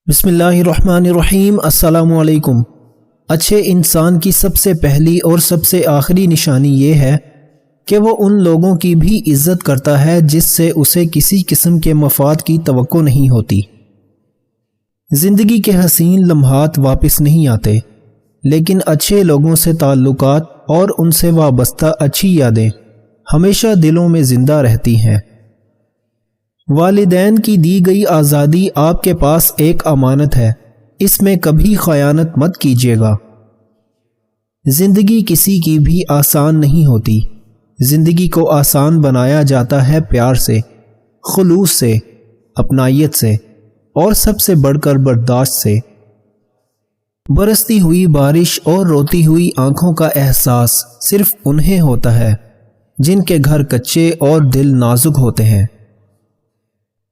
بسم اللہ الرحمن الرحیم۔ السلام علیکم۔ اچھے انسان کی سب سے پہلی اور سب سے آخری نشانی یہ ہے کہ وہ ان لوگوں کی بھی عزت کرتا ہے جس سے اسے کسی قسم کے مفاد کی توقع نہیں ہوتی۔ زندگی کے حسین لمحات واپس نہیں آتے، لیکن اچھے لوگوں سے تعلقات اور ان سے وابستہ اچھی یادیں ہمیشہ دلوں میں زندہ رہتی ہیں۔ والدین کی دی گئی آزادی آپ کے پاس ایک امانت ہے، اس میں کبھی خیانت مت کیجیے گا۔ زندگی کسی کی بھی آسان نہیں ہوتی، زندگی کو آسان بنایا جاتا ہے پیار سے، خلوص سے، اپنائیت سے اور سب سے بڑھ کر برداشت سے۔ برستی ہوئی بارش اور روتی ہوئی آنکھوں کا احساس صرف انہیں ہوتا ہے جن کے گھر کچے اور دل نازک ہوتے ہیں۔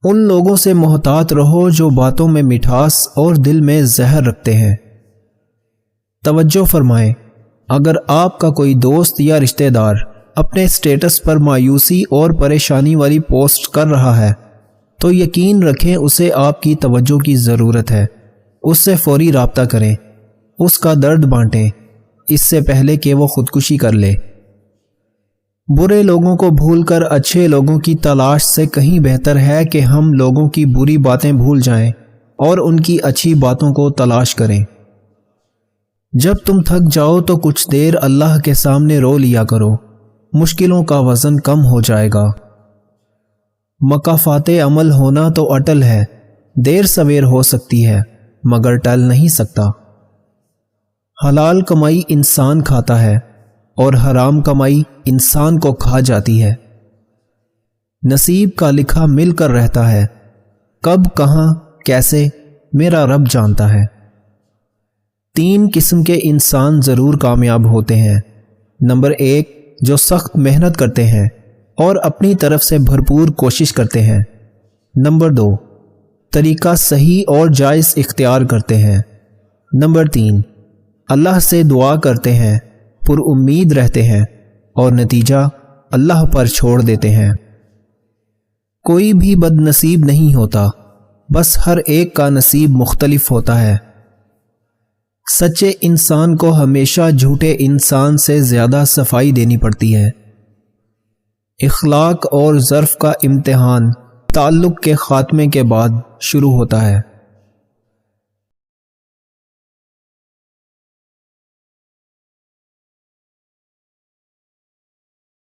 ان لوگوں سے محتاط رہو جو باتوں میں مٹھاس اور دل میں زہر رکھتے ہیں۔ توجہ فرمائیں، اگر آپ کا کوئی دوست یا رشتہ دار اپنے سٹیٹس پر مایوسی اور پریشانی والی پوسٹ کر رہا ہے تو یقین رکھیں اسے آپ کی توجہ کی ضرورت ہے۔ اس سے فوری رابطہ کریں، اس کا درد بانٹیں اس سے پہلے کہ وہ خودکشی کر لے۔ برے لوگوں کو بھول کر اچھے لوگوں کی تلاش سے کہیں بہتر ہے کہ ہم لوگوں کی بری باتیں بھول جائیں اور ان کی اچھی باتوں کو تلاش کریں۔ جب تم تھک جاؤ تو کچھ دیر اللہ کے سامنے رو لیا کرو، مشکلوں کا وزن کم ہو جائے گا۔ مکافات عمل ہونا تو اٹل ہے، دیر سویر ہو سکتی ہے مگر ٹل نہیں سکتا۔ حلال کمائی انسان کھاتا ہے اور حرام کمائی انسان کو کھا جاتی ہے۔ نصیب کا لکھا مل کر رہتا ہے، کب کہاں کیسے میرا رب جانتا ہے۔ 3 قسم کے انسان ضرور کامیاب ہوتے ہیں۔ نمبر 1، جو سخت محنت کرتے ہیں اور اپنی طرف سے بھرپور کوشش کرتے ہیں۔ نمبر 2، طریقہ صحیح اور جائز اختیار کرتے ہیں۔ نمبر 3، اللہ سے دعا کرتے ہیں، پر امید رہتے ہیں اور نتیجہ اللہ پر چھوڑ دیتے ہیں۔ کوئی بھی بد نصیب نہیں ہوتا، بس ہر ایک کا نصیب مختلف ہوتا ہے۔ سچے انسان کو ہمیشہ جھوٹے انسان سے زیادہ صفائی دینی پڑتی ہے۔ اخلاق اور ظرف کا امتحان تعلق کے خاتمے کے بعد شروع ہوتا ہے۔